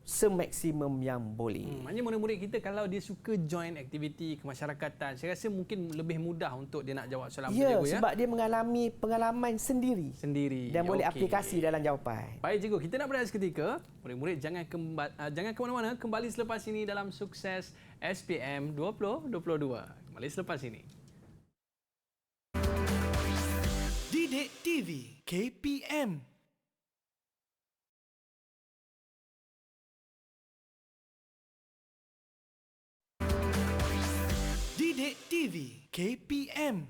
semaksimum yang boleh. Maknanya murid-murid kita kalau dia suka join aktiviti kemasyarakatan, saya rasa mungkin lebih mudah untuk dia nak jawab soalan Ya, cikgu, sebab dia mengalami pengalaman sendiri dan boleh Okey. aplikasi dalam jawapan. Baik cikgu, kita nak berehat seketika. Murid-murid jangan ke mana-mana, kembali selepas ini dalam Sukses SPM 2022. Kembali selepas ini. Didik TV KPM. Didik TV KPM.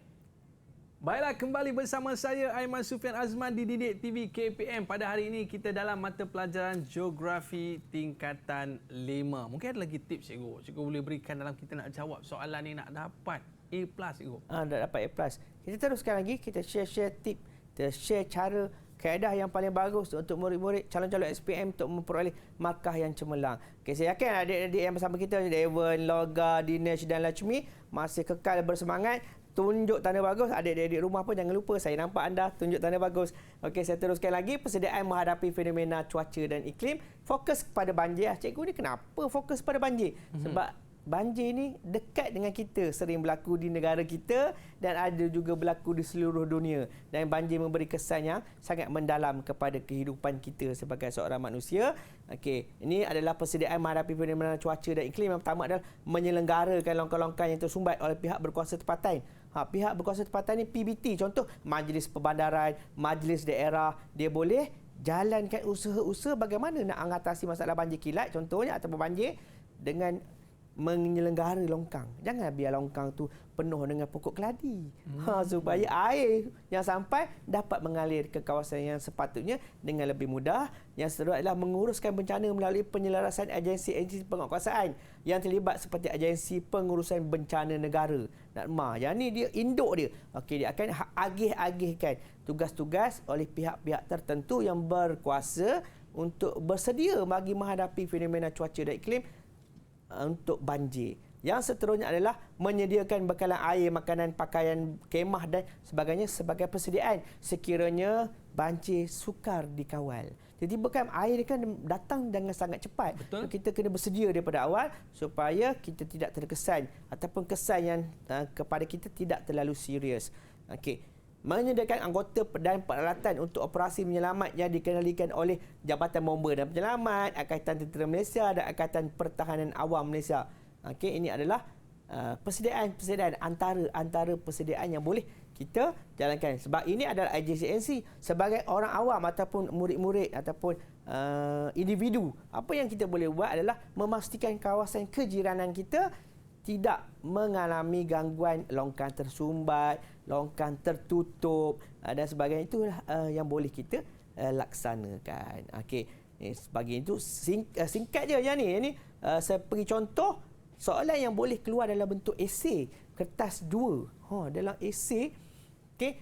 Baiklah, kembali bersama saya Aiman Sufian Azman di Didik TV KPM. Pada hari ini kita dalam mata pelajaran Geografi tingkatan 5. Mungkin ada lagi tips cikgu. Cikgu boleh berikan dalam kita nak jawab soalan ni nak dapat A+ cikgu. Dah dapat A+. Kita teruskan lagi, kita share tip, kita share cara kaedah yang paling bagus untuk murid-murid calon-calon SPM untuk memperoleh markah yang cemerlang. Okay, saya yakin adik-adik yang bersama kita, Devon, Loga, Dinesh dan Lachmi masih kekal bersemangat. Tunjuk tanda bagus. Adik-adik rumah pun jangan lupa, saya nampak anda tunjuk tanda bagus. Okey, saya teruskan lagi. Persediaan menghadapi fenomena cuaca dan iklim. Fokus kepada banjir. Cikgu ni kenapa fokus pada banjir? Sebab banjir ni dekat dengan kita, sering berlaku di negara kita dan ada juga berlaku di seluruh dunia. Dan banjir memberi kesan yang sangat mendalam kepada kehidupan kita sebagai seorang manusia. Okey, ini adalah persediaan menghadapi fenomena cuaca dan iklim. Yang pertama adalah menyelenggarakan langkah-langkah yang tersumbat oleh pihak berkuasa tempatan. Pihak berkuasa tempatan ni PBT, contoh Majlis Perbandaran, Majlis Daerah, dia boleh jalankan usaha-usaha bagaimana nak mengatasi masalah banjir kilat contohnya ataupun banjir dengan menyelenggara longkang. Jangan biar longkang tu penuh dengan pokok keladi. Supaya air yang sampai dapat mengalir ke kawasan yang sepatutnya dengan lebih mudah. Yang seterusnya adalah menguruskan bencana melalui penyelarasan agensi-agensi penguatkuasaan yang terlibat seperti Agensi Pengurusan Bencana Negara, NADMA. Yang ni dia induk dia. Okey, dia akan agih-agihkan tugas-tugas oleh pihak-pihak tertentu yang berkuasa untuk bersedia bagi menghadapi fenomena cuaca dan iklim untuk banjir. Yang seterusnya adalah menyediakan bekalan air, makanan, pakaian, kemah dan sebagainya sebagai persediaan sekiranya banjir sukar dikawal. Jadi bukan air dia kan datang dengan sangat cepat. Betul. Kita kena bersedia daripada awal supaya kita tidak terkesan ataupun kesan yang kepada kita tidak terlalu serius. Okey. Menyediakan anggota dan peralatan untuk operasi menyelamat yang dikendalikan oleh Jabatan Bomba dan Penyelamat, Angkatan Tentera Malaysia dan Angkatan Pertahanan Awam Malaysia. Okey, ini adalah persediaan antara persediaan yang boleh kita jalankan. Sebab ini adalah agensi sebagai orang awam ataupun murid-murid ataupun individu. Apa yang kita boleh buat adalah memastikan kawasan kejiranan kita tidak mengalami gangguan longkang tersumbat, longkang tertutup dan sebagainya. Itulah yang boleh kita laksanakan. Okey, sebagai itu singkat je yang ni. Saya beri contoh soalan yang boleh keluar dalam bentuk esei kertas 2. Dalam esei, okey,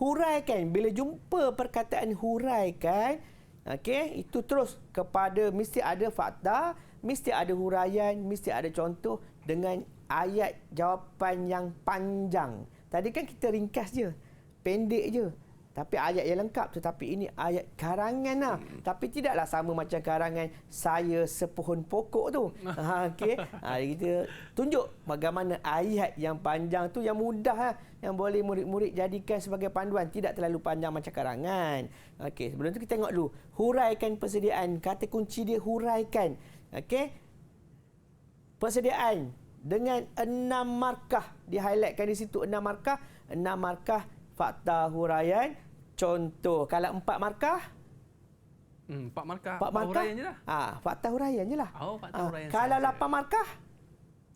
huraikan. Bila jumpa perkataan huraikan, okey, itu terus kepada mesti ada fakta, mesti ada huraian, mesti ada contoh dengan ayat jawapan yang panjang. Tadi kan kita ringkas je, pendek je. Tapi ayat yang lengkap, tetapi ini ayat karangan lah. Tapi tidaklah sama macam karangan saya sepohon pokok tu. Okey. Kita tunjuk bagaimana ayat yang panjang tu yang mudah lah, yang boleh murid-murid jadikan sebagai panduan, tidak terlalu panjang macam karangan. Okey, sebelum tu kita tengok dulu huraikan persediaan. Kata kunci dia huraikan. Okey. Persediaan dengan 6 markah, di-highlightkan di situ 6 markah, 6 markah fakta huraian. Contoh, kalau 4 markah, 4 markah. 4 markah Huraian je lah. fakta huraian je lah. Oh, fakta huraian Kalau sahaja. 8 markah,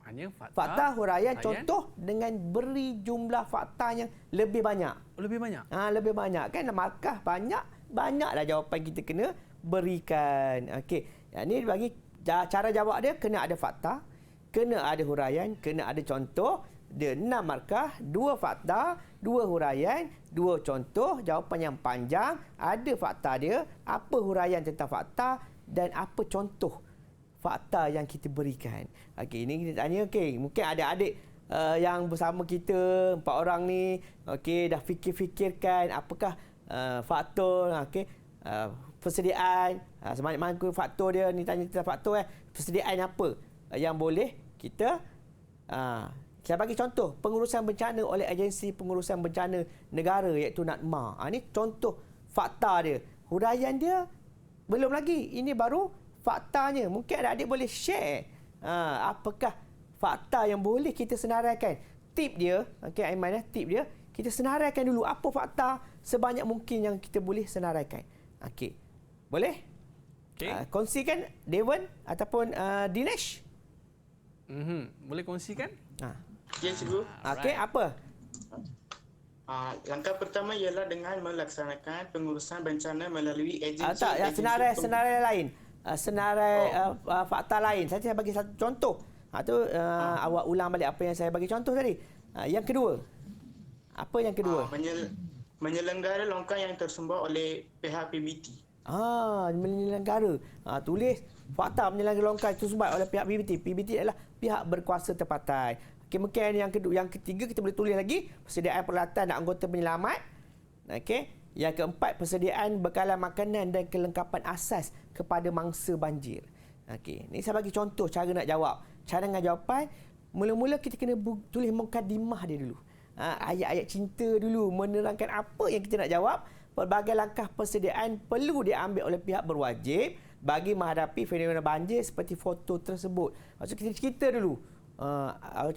Hanya fakta huraian contoh dengan beri jumlah fakta yang lebih banyak. Lebih banyak. Lebih banyak kan, markah banyaklah jawapan kita kena berikan. Okey. Yang ni bagi cara jawab dia, kena ada fakta, kena ada huraian, kena ada contoh. Dia 6 markah, 2 fakta, 2 huraian, 2 contoh, jawapan yang panjang, ada fakta dia, apa huraian tentang fakta dan apa contoh fakta yang kita berikan. Okey, ini kita tanya, okey, mungkin ada adik yang bersama kita 4 orang ni, okey, dah fikir-fikirkan apakah faktor, okey, persediaan, sebanyak mana faktor dia, ni tanya tentang faktor persediaan apa yang boleh kita saya bagi contoh, pengurusan bencana oleh Agensi Pengurusan Bencana Negara iaitu NADMA. Ini contoh fakta dia. Huraian dia belum lagi. Ini baru faktanya. Mungkin adik-adik boleh share apakah fakta yang boleh kita senaraikan. Tip dia, okey Aiman, tip dia, kita senaraikan dulu apa fakta sebanyak mungkin yang kita boleh senaraikan. Okey. Boleh? Okey. Kongsikan Dewan ataupun Dinesh. Boleh kongsikan? Ya, cikgu. Okey, apa? Langkah pertama ialah dengan melaksanakan pengurusan bencana melalui agensi. Senarai lain. Fakta lain. Saya bagi satu contoh. Awak ulang balik apa yang saya bagi contoh tadi. Yang kedua. Apa yang kedua? Menyelenggara longkang yang tersumbat oleh pihak PBT. Menyelenggara. Tulis fakta menyelenggara longkang tersumbat oleh pihak PBT. PBT adalah pihak berkuasa tempatan. Okay, mungkin yang kedua, yang ketiga kita boleh tulis lagi persediaan peralatan dan anggota penyelamat. Okey. Yang keempat, persediaan bekalan makanan dan kelengkapan asas kepada mangsa banjir. Okey, ni saya bagi contoh cara nak jawab. Cara dengan jawapan, mula-mula kita kena tulis mukadimah dia dulu. Ayat-ayat cinta dulu, menerangkan apa yang kita nak jawab. Pelbagai langkah persediaan perlu diambil oleh pihak berwajib bagi menghadapi fenomena banjir seperti foto tersebut. Maksud kita cerita dulu.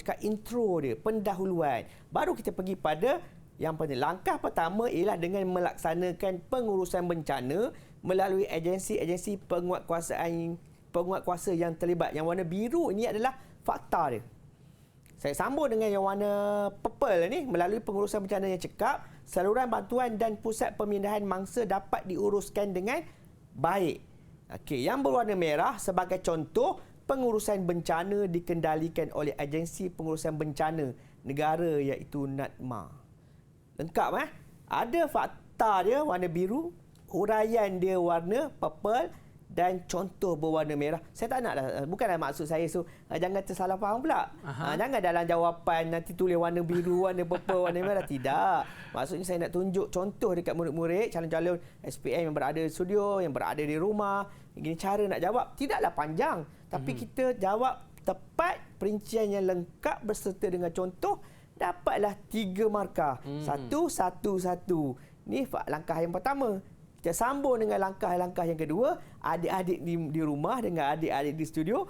Cakap intro dia, pendahuluan. Baru kita pergi pada yang penting. Langkah pertama ialah dengan melaksanakan pengurusan bencana melalui agensi-agensi penguatkuasa yang terlibat. Yang warna biru ini adalah fakta dia. Saya sambung dengan yang warna purple ni, melalui pengurusan bencana yang cekap, saluran bantuan dan pusat pemindahan mangsa dapat diuruskan dengan baik. Okey, yang berwarna merah sebagai contoh, pengurusan bencana dikendalikan oleh Agensi Pengurusan Bencana Negara iaitu NADMA. Lengkap Ada fakta dia warna biru, huraian dia warna purple dan contoh berwarna merah. Saya tak nak dah, bukanlah maksud saya jangan tersalah faham pula. Jangan dalam jawapan nanti tulis warna biru, warna purple, warna merah. Tidak. Maksudnya saya nak tunjuk contoh dekat murid-murid, calon-calon SPM yang berada di studio, yang berada di rumah. Begini cara nak jawab. Tidaklah panjang. Tapi kita jawab tepat, perincian yang lengkap berserta dengan contoh, dapatlah 3 markah. 1, 1, 1. Ni langkah yang pertama. Kita sambung dengan langkah-langkah yang kedua. Adik-adik di rumah dengan adik-adik di studio.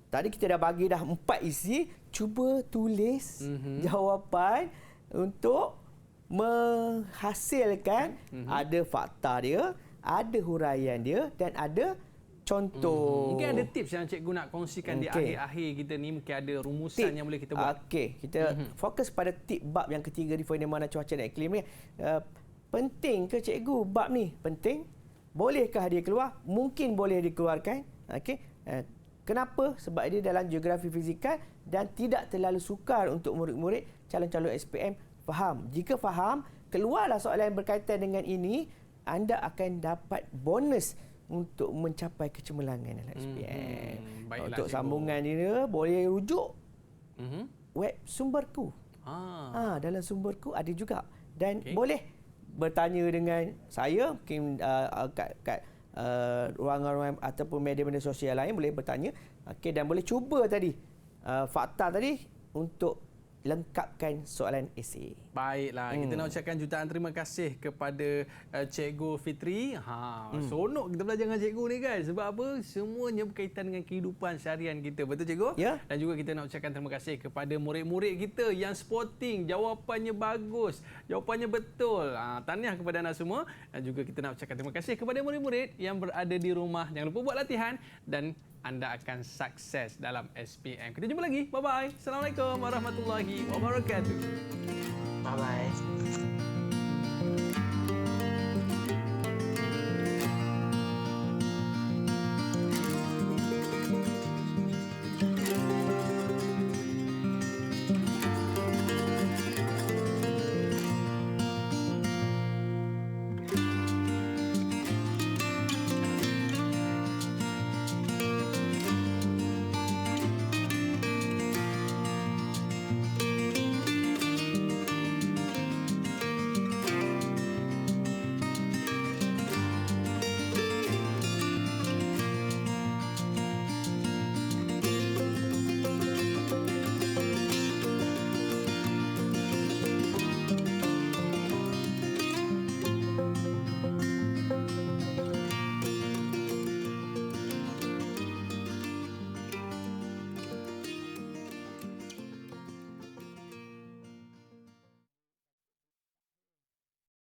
Tadi kita dah bagi dah 4 isi. Cuba tulis jawapan untuk menghasilkan ada fakta dia, ada huraian dia dan ada contoh. Mungkin ada tips yang cikgu nak kongsikan di akhir-akhir kita ni. Mungkin ada rumusan yang boleh kita buat. Okey, kita fokus pada tip bab yang ketiga di fenomena cuaca dan iklim ni. Penting ke cikgu bab ni? Penting. Bolehkah dia keluar? Mungkin boleh dikeluarkan. Okey. Kenapa? Sebab dia dalam geografi fizikal dan tidak terlalu sukar untuk murid-murid calon-calon SPM faham. Jika faham, keluarlah soalan yang berkaitan dengan ini, anda akan dapat bonus untuk mencapai kecemerlangan dalam SPM. Untuk cikgu. Sambungan dia boleh rujuk web sumberku. Dalam sumberku ada juga. Dan boleh bertanya dengan saya, mungkin kat ruangan-ruangan ataupun media-media sosial lain boleh bertanya. Okey, dan boleh cuba tadi fakta tadi untuk lengkapkan soalan esei. Baiklah, kita nak ucapkan jutaan terima kasih kepada Cikgu Fitri. Seronok kita belajar dengan cikgu ni kan. Sebab apa? Semuanya berkaitan dengan kehidupan seharian kita. Betul cikgu? Ya. Dan juga kita nak ucapkan terima kasih kepada murid-murid kita yang sporting, jawapannya bagus, jawapannya betul. Tahniah kepada anda semua. Dan juga kita nak ucapkan terima kasih kepada murid-murid yang berada di rumah. Jangan lupa buat latihan dan anda akan sukses dalam SPM. Kita jumpa lagi. Bye-bye. Assalamualaikum warahmatullahi wabarakatuh. Bye bye.